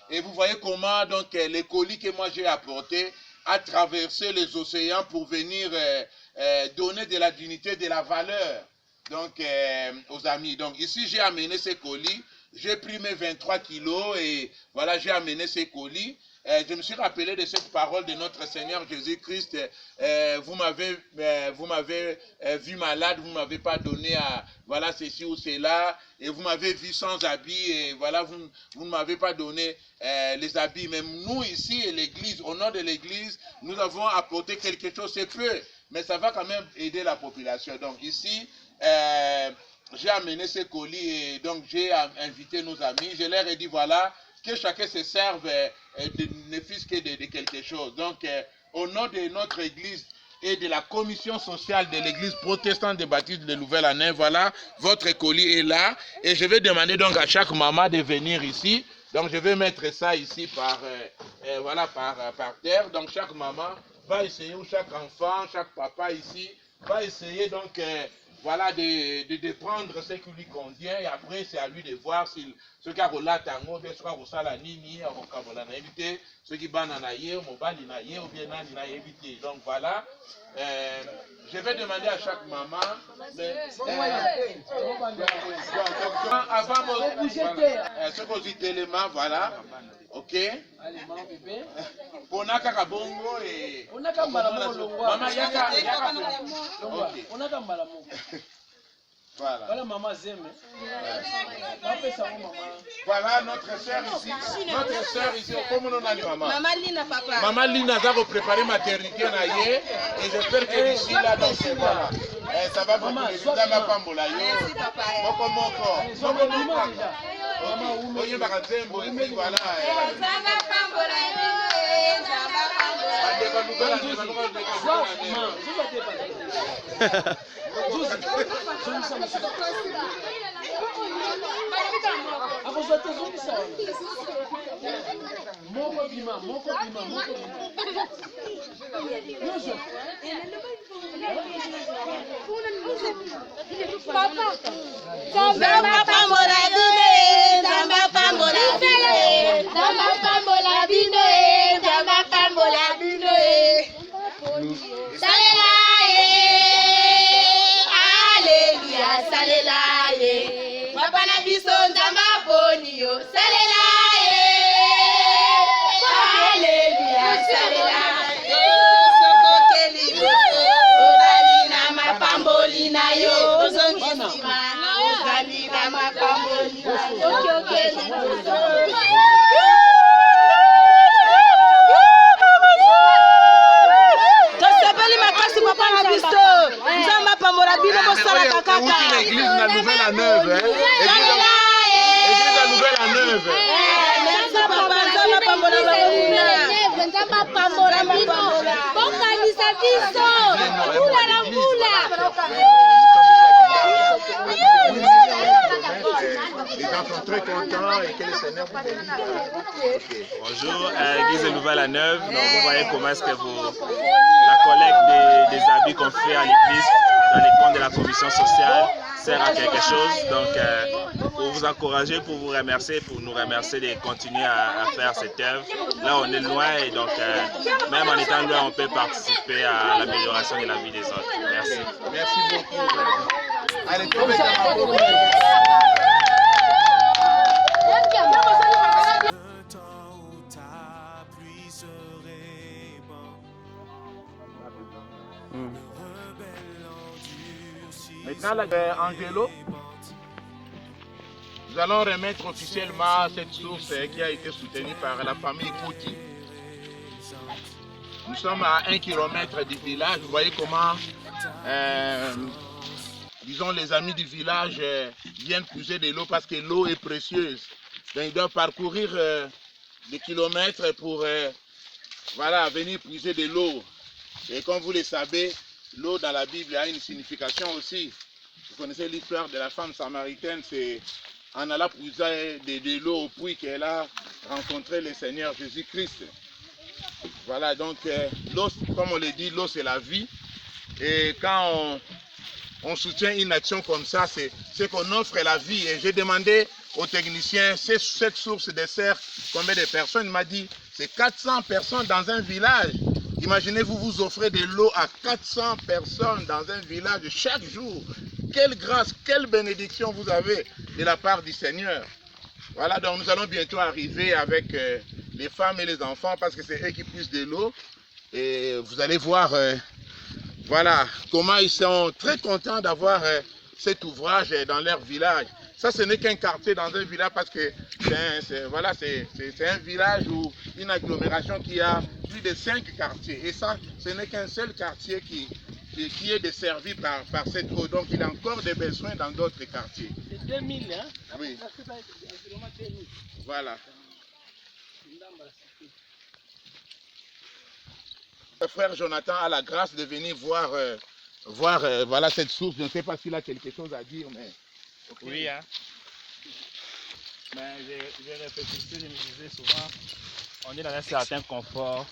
Et vous voyez comment donc les colis que moi j'ai apportés a traversé les océans pour venir donner de la dignité, de la valeur donc aux amis. Donc ici j'ai amené ces colis, j'ai pris mes 23 kilos et voilà j'ai amené ces colis. Je me suis rappelé de cette parole de notre Seigneur Jésus-Christ. Vous m'avez vu malade, vous ne m'avez pas donné à voilà ceci ou cela, et vous m'avez vu sans habits, et voilà vous ne m'avez pas donné les habits. Mais nous ici, l'église, au nom de l'église, nous avons apporté quelque chose, c'est peu, mais ça va quand même aider la population. Donc ici, j'ai amené ces colis et donc j'ai invité nos amis. Je leur ai dit voilà, que chacun se serve ne fût-ce que de quelque chose. Donc, au nom de notre église et de la commission sociale de l'église protestante des baptistes de Louvain-la-Neuve, voilà, votre colis est là. Et je vais demander donc à chaque maman de venir ici. Donc, je vais mettre ça ici voilà, par terre. Donc, chaque maman va essayer, ou chaque enfant, chaque papa ici, va essayer donc voilà, de prendre ce qui lui convient, et après c'est à lui de voir si ce qui a relâché tango, ce qui a relâché nini, ce qui a nanaye, mobali naye, ou bien nani na évité. Donc voilà, je vais demander à chaque maman, avant ce qu'on dit élément, voilà, ok. Ponaka kabongo et maman yaka voilà. Voilà maman Zeme. Voilà notre sœur ici. Notre sœur ici. Comment on a dit maman? Maman Lina papa. Maman Lina va vous préparer maternité naïe et j'espère que d'ici là donc voilà. Ça va beaucoup les gens va pas mbolayo. Merci papa. Moko moko. Moko moko. Maman oye bakazembo et puis voilà. Zamba pambolayo. Zamba pambolayo. L'église de Louvain-la-Neuve, les gens sont très contents et que le Seigneur vous bénisse. Bonjour, Église de Louvain-la-Neuve. Donc vous voyez comment est-ce que la collecte des habits qu'on fait à l'église dans les comptes de la commission sociale sert à quelque chose. Donc pour vous encourager, pour vous remercier, pour nous remercier de continuer à faire cette œuvre. Là on est loin et donc même en étant loin on peut participer à l'amélioration de la vie des autres. Merci. Merci beaucoup. Allez, maintenant, Angelo, nous allons remettre officiellement cette source qui a été soutenue par la famille Kouti. Nous sommes à 1 km du village. Vous voyez comment, disons, les amis du village viennent puiser de l'eau parce que l'eau est précieuse. Donc, ils doivent parcourir des kilomètres pour voilà, venir puiser de l'eau. Et comme vous le savez, l'eau dans la Bible a une signification aussi. Vous connaissez l'histoire de la femme samaritaine, c'est en allant puiser de l'eau au puits qu'elle a rencontré le Seigneur Jésus-Christ. Voilà, donc l'eau, comme on le dit, l'eau c'est la vie. Et quand on soutient une action comme ça, c'est qu'on offre la vie. Et j'ai demandé aux techniciens, cette source dessert combien de personnes? Il m'a dit, c'est 400 personnes dans un village. Imaginez-vous, vous offrez de l'eau à 400 personnes dans un village chaque jour. Quelle grâce, quelle bénédiction vous avez de la part du Seigneur. Voilà, donc nous allons bientôt arriver avec les femmes et les enfants parce que c'est eux qui puissent de l'eau. Et vous allez voir, voilà, comment ils sont très contents d'avoir cet ouvrage dans leur village. Ça, ce n'est qu'un quartier dans un village parce que c'est un village ou une agglomération qui a plus de 5 quartiers. Et ça, ce n'est qu'un seul quartier qui est desservi par cette eau. Donc, il y a encore des besoins dans d'autres quartiers. C'est 2000, hein? Oui. Voilà. Le frère Jonathan a la grâce de venir voir, voilà cette source. Je ne sais pas s'il a quelque chose à dire, mais... Okay. Oui, hein. Mais j'ai réfléchi, je me disais souvent, on est dans un certain confort.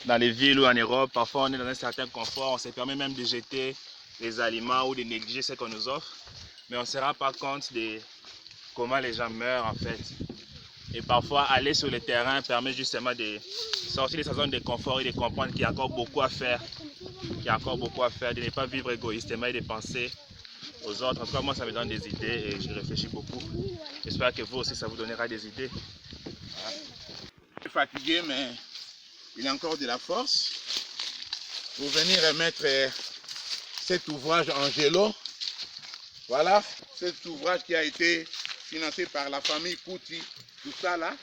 Dans les villes ou en Europe, parfois on est dans un certain confort, on se permet même de jeter les aliments ou de négliger ce qu'on nous offre. Mais on ne se rend pas compte de comment les gens meurent en fait. Et parfois aller sur le terrain permet justement de sortir de sa zone de confort et de comprendre qu'il y a encore beaucoup à faire. Qu'il y a encore beaucoup à faire, de ne pas vivre égoïstement et de penser aux autres. En tout cas, moi ça me donne des idées et je réfléchis beaucoup. J'espère que vous aussi ça vous donnera des idées. Voilà. Je suis fatigué mais il y a encore de la force pour venir remettre cet ouvrage Angelo. Voilà, cet ouvrage qui a été financé par la famille Kouti, tout ça là.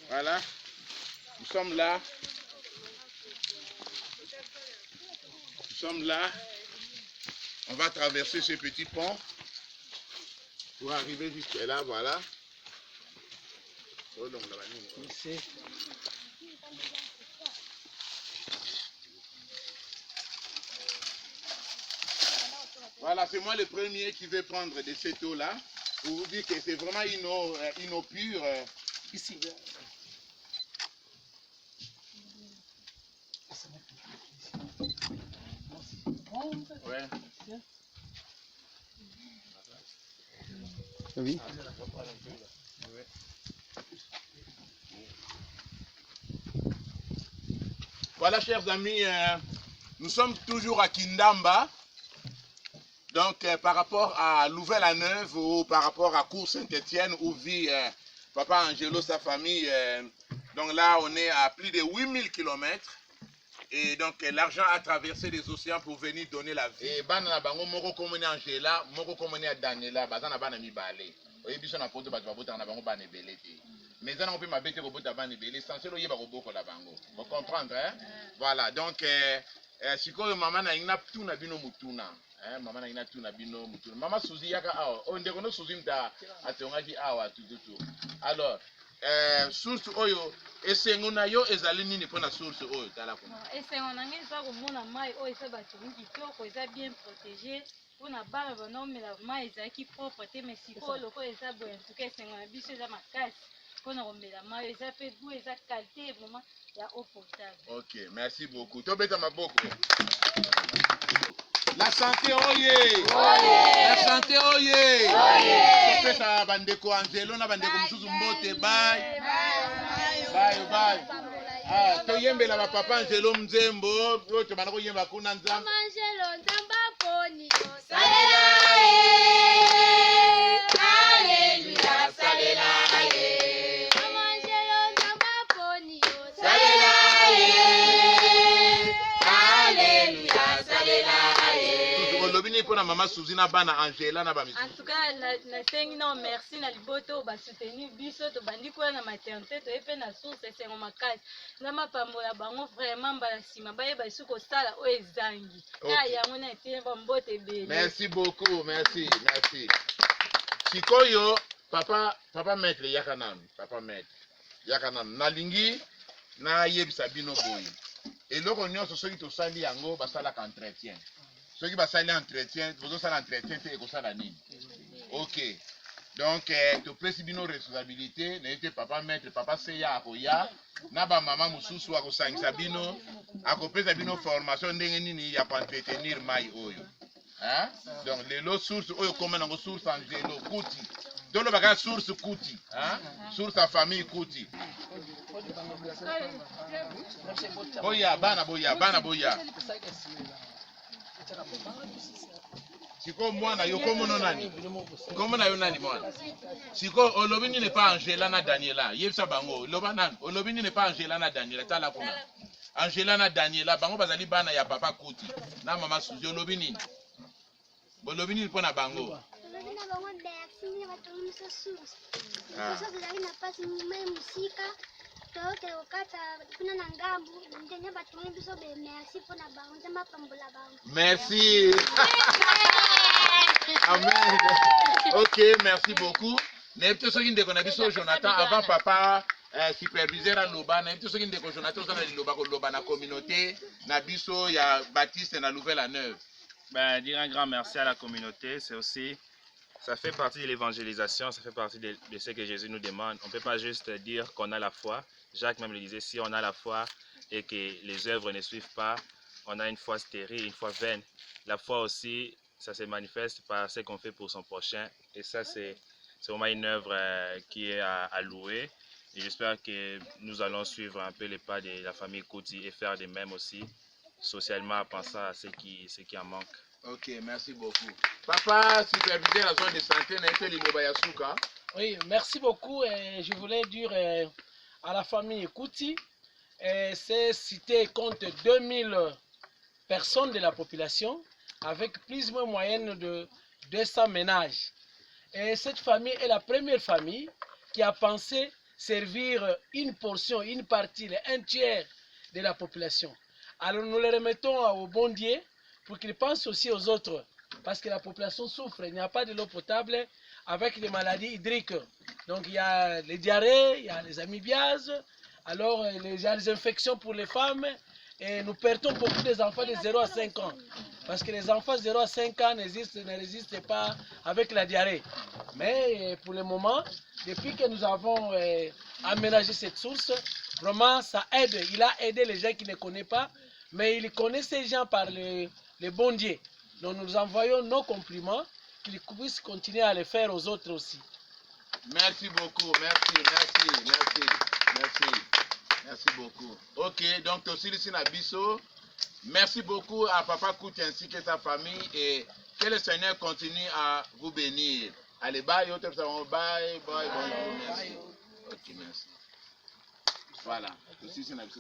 Voilà, nous sommes là. Nous sommes là. On va traverser ce petit pont pour arriver jusque là, voilà. Voilà, c'est moi le premier qui vais prendre de cette eau-là pour vous dire que c'est vraiment une eau pure. Ici. Ouais. Oui. Voilà, chers amis, nous sommes toujours à Kindamba. Donc, par rapport à Louvain-la-Neuve ou par rapport à Cour Saint-Étienne où vit Papa Angelo, sa famille, donc là, on est à plus de 8000 km. Et donc, l'argent a traversé les océans pour venir donner la vie. Et bana bango moko komoni Angela, moko komoni Daniela, bazana bana mibale. Oye biso na poto bato babota na bango bana ebele te. Mais ça on peut m'abêter robota bana ebele, essentiel oye ba roboko la bango. Vous comprendre hein? Voilà, donc sikoyo mama na ina tuna bino mutuna. Mama na ina tuna bino mutuna. Mama Suzy yaka awa. On ndeko no Suzy mta atongaki awa tututu. Alors source oyo esengo na yo ezali nini pona source oyo tala ko esengo na ngai eza komona mai oyo eza batongi kitoko eza bien protégé mpona bana banomela mai ezalaki propre te mais sikoyo lokola eza boye ntuka esengo na biso eza makasi mpona komela mai oyo eza mpe goût eza qualité vraiment ya eau potable. Ok, merci beaucoup. Tobeta maboko. La santé oye! La santé oye! Topesa bandeko Angelo na bandeko mususu mbote bye. Bye. Ah, toyembela ba papa Angelo Mzembo, to bana koyemba kuna nzambe. Angelo nzamba poni. Alléluia, salela. Angelo nzamba poni. Alléluia, salela. Olobini pona mama Suzy na bana Angela na ba misu. En tout cas, nasengi na merci na liboto basoutenir biso tobandi koya na maternité toye mpe na source esengo makasi na mapambola bango vraiment mbala nsima bayeba esi kosala oyo ezangi yango na etie bambote ebele. Merci beaucoup, merci. Sikoyo papa maître yaka nanu, nalingi na yebisa bino boye eloko nyonso soki tosali yango basalaka entretien. Soki basali entretien, bozosala entretien te ekosala nini? Ok. Donc, tu peux si une responsabilité, n'était papa maître, papa seya akoya, naba maman mususu akosangisa bino, akopesa bino formation ndenge nini ya entretenir mai oyo. Hein? Donc, les lots sources oyo comme nango source angelo kuti. Donc, le bagage source kuti, hein? Source à famille kuti. Boya, bana boya. Siko mwana yo komono nani? Komona yo nani mwana? Siko olobini ne pas Angela na Daniela. Yebisa bango, loba nan. Olobini ne pas Angela na Daniela tala kuna. Angela na Daniela bango bazali bana ya papa kuti. Na mama Suzy olobini. Bolobini pona bango. Olobina bango Bercy batumisa source. Source zali na pasi mume musika. Toke okata kuna na ngambu ndenya batumisa biso be merci pona bango nzamba pambola bango. Merci. Amen. Ok, merci beaucoup. N'importe qui ne connaît pas Jonathan avant papa superviseur à Loba. N'importe qui ne connaît Jonathan dans Loba na communauté. Na biso ya Baptiste na Nouvelle-Neuve. Ben, dire un grand merci à la communauté, c'est aussi, ça fait partie de l'évangélisation, ça fait partie de ce que Jésus nous demande. On ne peut pas juste dire qu'on a la foi. Jacques même le disait, si on a la foi et que les œuvres ne suivent pas, on a une foi stérile, une foi vaine. La foi aussi, ça se manifeste par ce qu'on fait pour son prochain. Et ça, c'est vraiment une œuvre qui est à louer. Et j'espère que nous allons suivre un peu les pas de la famille Kuti et faire de même aussi, socialement, en pensant à ce qui en manque. Ok, merci beaucoup. Papa, superviseur la zone de santé, n'a été l'Imobayasuka. Oui, merci beaucoup. Et je voulais dire à la famille Kuti, c'est cité compte 2000 personnes de la population, avec plus ou moins moyenne de 200 ménages. Et cette famille est la première famille qui a pensé servir une portion, une partie, un tiers de la population. Alors nous les remettons au bon Dieu pour qu'ils pensent aussi aux autres. Parce que la population souffre, il n'y a pas de l'eau potable avec les maladies hydriques. Donc il y a les diarrhées, il y a les amibiases, alors il y a les infections pour les femmes. Et nous perdons beaucoup des enfants de 0 à 5 ans. Parce que les enfants de 0 à 5 ans ne résistent pas avec la diarrhée. Mais pour le moment, depuis que nous avons aménagé cette source, vraiment ça aide. Il a aidé les gens qui ne connaissent pas, mais il connaît ces gens par le bon Dieu. Donc nous envoyons nos compliments, qu'ils puissent continuer à les faire aux autres aussi. Merci beaucoup, merci. Merci beaucoup. Ok, donc aussi ici na biso. Merci beaucoup à Papa Kuti ainsi que sa famille et que le Seigneur continue à vous bénir. Allez, bye, bye. Merci. Ok, merci. Voilà. Aussi ici na biso.